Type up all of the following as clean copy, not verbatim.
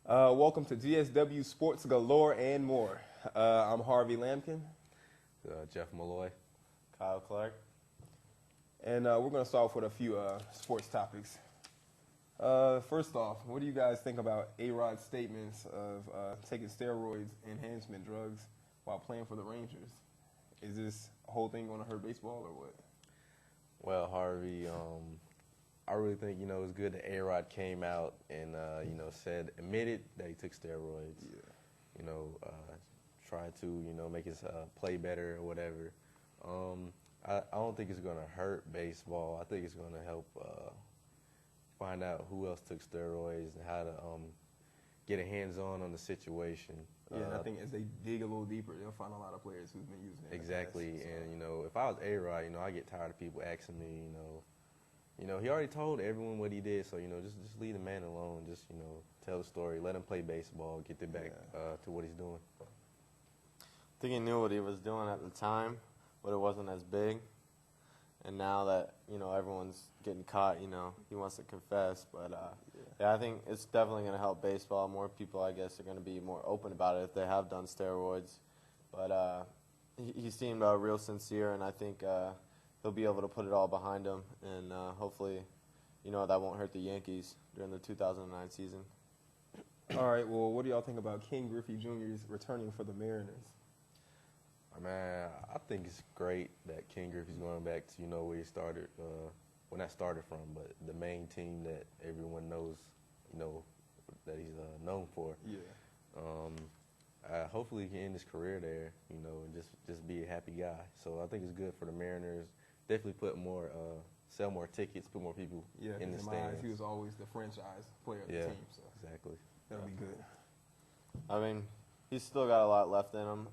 Welcome to GSW Sports Galore and more. I'm Harvey Lampkin, Jeff Malloy. Kyle Clark. and we're going to start off with a few sports topics. First off, what do you guys think about A-Rod's statements of taking steroids enhancement drugs while playing for the Rangers? Is this whole thing going to hurt baseball or what? Well, Harvey, I really think, it's good that A-Rod came out and, admitted that he took steroids. Yeah. Tried to, make his play better or whatever. I don't think it's going to hurt baseball. I think it's going to help find out who else took steroids and how to get a hands-on the situation. Yeah, and I think as they dig a little deeper, they'll find a lot of players who've been using it. Exactly, Past, so. and, if I was A-Rod, I get tired of people asking me, he already told everyone what he did, so, just leave the man alone. Just, tell the story, let him play baseball, get it back to what he's doing. I think he knew what he was doing at the time, but it wasn't as big. And now that, everyone's getting caught, he wants to confess. But, I think it's definitely going to help baseball. More people, I guess, are going to be more open about it if they have done steroids. But he seemed real sincere, and I think he'll be able to put it all behind him. And hopefully, that won't hurt the Yankees during the 2009 season. All right, well, what do y'all think about Ken Griffey Jr.'s returning for the Mariners? Man, I think it's great that Ken Griffey's going back to, where he started, not started from, but the main team that everyone knows, that he's known for. Yeah. Hopefully he can end his career there, and just be a happy guy. So I think it's good for the Mariners. Definitely sell more tickets, put more people in the in my eyes, stands. he was always the franchise player of the team, so Exactly. that'll be good. I mean, he's still got a lot left in him.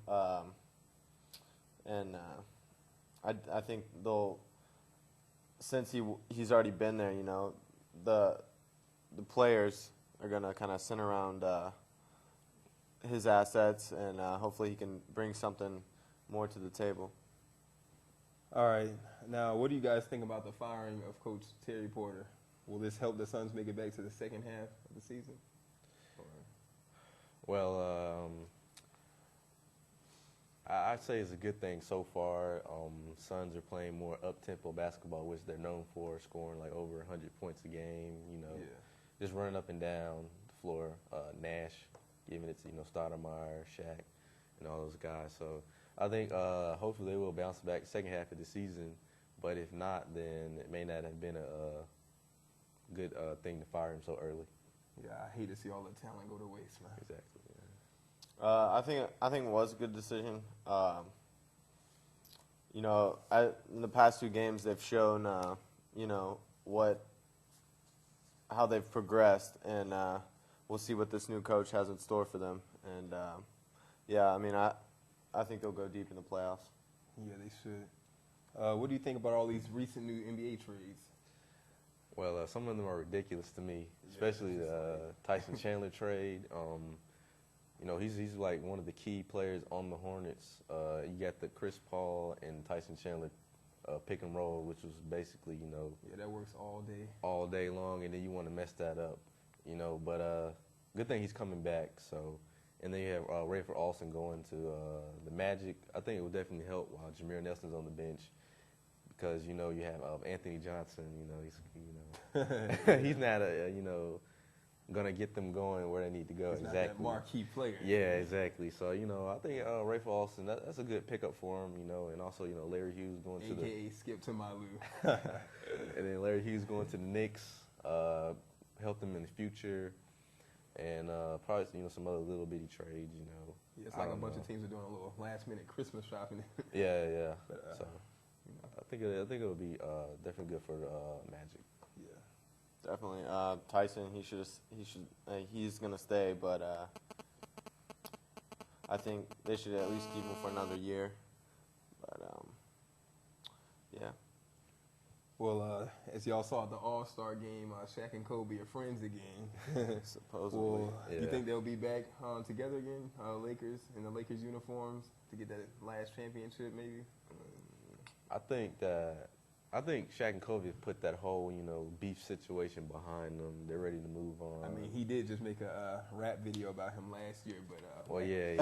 And I think since he's already been there, the players are going to kind of center around his assets, and hopefully he can bring something more to the table. All right, now what do you guys think about the firing of Coach Terry Porter? Will this help the Suns make it back to the second half of the season? Well, I'd say it's a good thing so far. Suns are playing more up-tempo basketball, which they're known for, scoring like over 100 points a game, just running up and down the floor. Nash giving it to, Stoudemire, Shaq, and all those guys. So I think hopefully they will bounce back second half of the season. But if not, then it may not have been a good thing to fire him so early. Yeah, I hate to see all the talent go to waste, man. Exactly. I think it was a good decision. In the past two games, they've shown, how they've progressed, and we'll see what this new coach has in store for them. And I think they'll go deep in the playoffs. Yeah, they should. What do you think about all these recent new NBA trades? Well, some of them are ridiculous to me, especially the Tyson Chandler trade. He's like one of the key players on the Hornets. You got the Chris Paul and Tyson Chandler pick and roll, which was basically, Yeah, that works all day long, and then you want to mess that up, But good thing he's coming back. So, and then you have Rayford Alston going to the Magic. I think it will definitely help while Jameer Nelson's on the bench, because you have Anthony Johnson. He's not gonna get them going where they need to go. He's exactly. Not that marquee player. Yeah, exactly. So I think Rayford Alston, that's a good pickup for him. And also Larry Hughes going to AKA Skip to Malu. and then Larry Hughes going to the Knicks, help them in the future, and probably some other little bitty trades. Yeah, it's like a bunch of teams are doing a little last minute Christmas shopping. Yeah. But, so I think it'll be definitely good for Magic. Yeah. Definitely. Tyson, he's going to stay, but I think they should at least keep him for another year. But, yeah. Well, as y'all saw at the All-Star game, Shaq and Kobe are friends again. Supposedly. Well, Yeah. you think they'll be back together again, Lakers, in the Lakers uniforms to get that last championship maybe? I I think Shaq and Kobe have put that whole, beef situation behind them. They're ready to move on. I mean, he did just make a rap video about him last year, but well, yeah.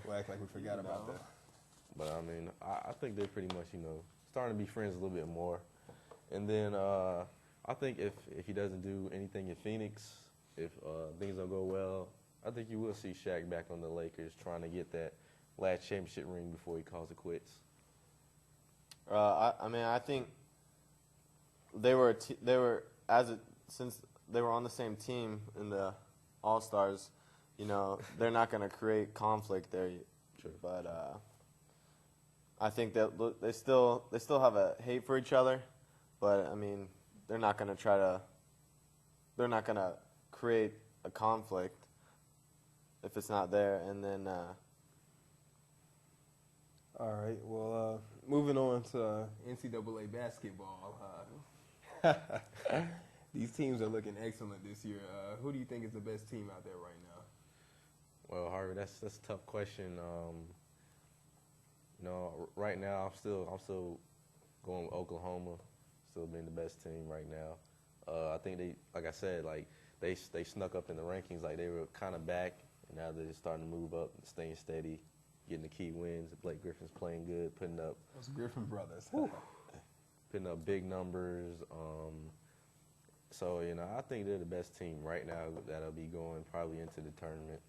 we'll act like we forgot about that. But I mean, I think they're pretty much, starting to be friends a little bit more. And then I think if he doesn't do anything in Phoenix, if things don't go well, I think you will see Shaq back on the Lakers trying to get that last championship ring before he calls it quits. I think since they were on the same team in the All-Stars, they're not going to create conflict there. Sure. But I think that they still have a hate for each other, but I mean, they're not going to create a conflict if it's not there. And then all right, well, moving on to NCAA basketball. These teams are looking excellent this year. Who do you think is the best team out there right now? Well, Harvey, that's a tough question. Right now I'm still going with Oklahoma, still being the best team right now. I think they snuck up in the rankings, like they were kind of back, and now they're just starting to move up and staying steady, getting the key wins. Blake Griffin's playing good, putting up Those Griffin brothers. putting up big numbers. So I think they're the best team right now that'll be going probably into the tournament.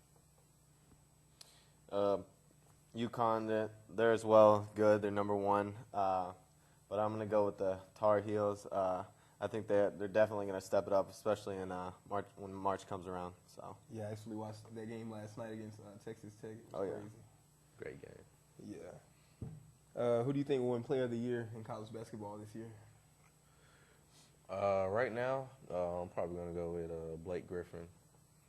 UConn, they're as well good. They're number one. But I'm going to go with the Tar Heels. I think they're definitely going to step it up, especially in March when March comes around. So Yeah, I actually watched that game last night against Texas Tech. It was crazy. Great game. Yeah. Who do you think will win Player of the Year in college basketball this year? Right now, I'm probably going to go with Blake Griffin,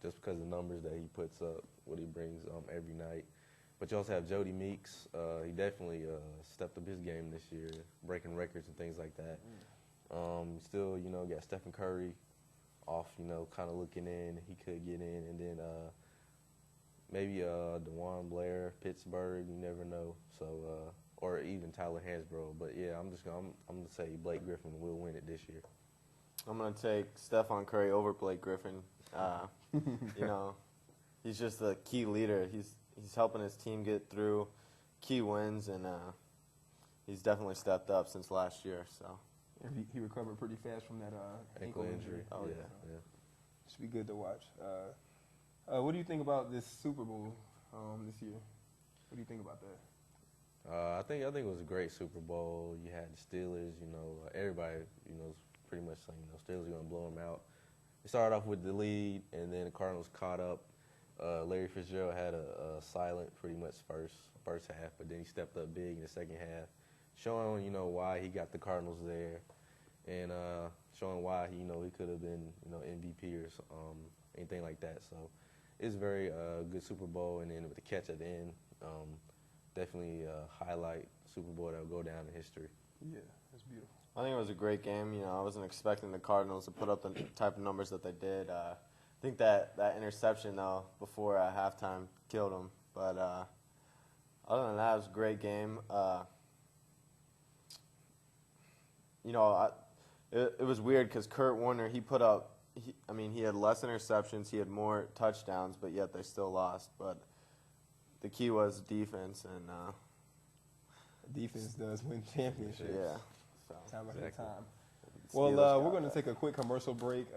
just because of the numbers that he puts up, what he brings every night. But you also have Jody Meeks. He definitely stepped up his game this year, breaking records and things like that. Still, got Stephen Curry off, kind of looking in. He could get in. And then maybe DeJuan Blair, Pittsburgh, you never know. So, or even Tyler Hansbrough. But, yeah, I'm going to say Blake Griffin will win it this year. I'm going to take Stephen Curry over Blake Griffin. He's just a key leader. He's helping his team get through key wins, and he's definitely stepped up since last year. So He recovered pretty fast from that ankle injury. Oh, yeah. Should be good to watch. What do you think about this Super Bowl this year? What do you think about that? I think it was a great Super Bowl. You had the Steelers. Everybody was pretty much saying Steelers are going to blow them out. They started off with the lead, and then the Cardinals caught up. Larry Fitzgerald had a silent pretty much first half, but then he stepped up big in the second half, showing why he got the Cardinals there, and showing why he could have been MVP or anything like that. So it's a very good Super Bowl, and then with the catch at the end, definitely highlight Super Bowl that will go down in history. Yeah, that's beautiful. I think it was a great game. I wasn't expecting the Cardinals to put up the type of numbers that they did. I think that interception, though, before halftime killed them. But other than that, it was a great game. It was weird because Kurt Warner, he had less interceptions, he had more touchdowns, but yet they still lost. But the key was defense, and defense does win championships. yeah. So. Time after Exactly. time. Well, we're going to take a quick commercial break.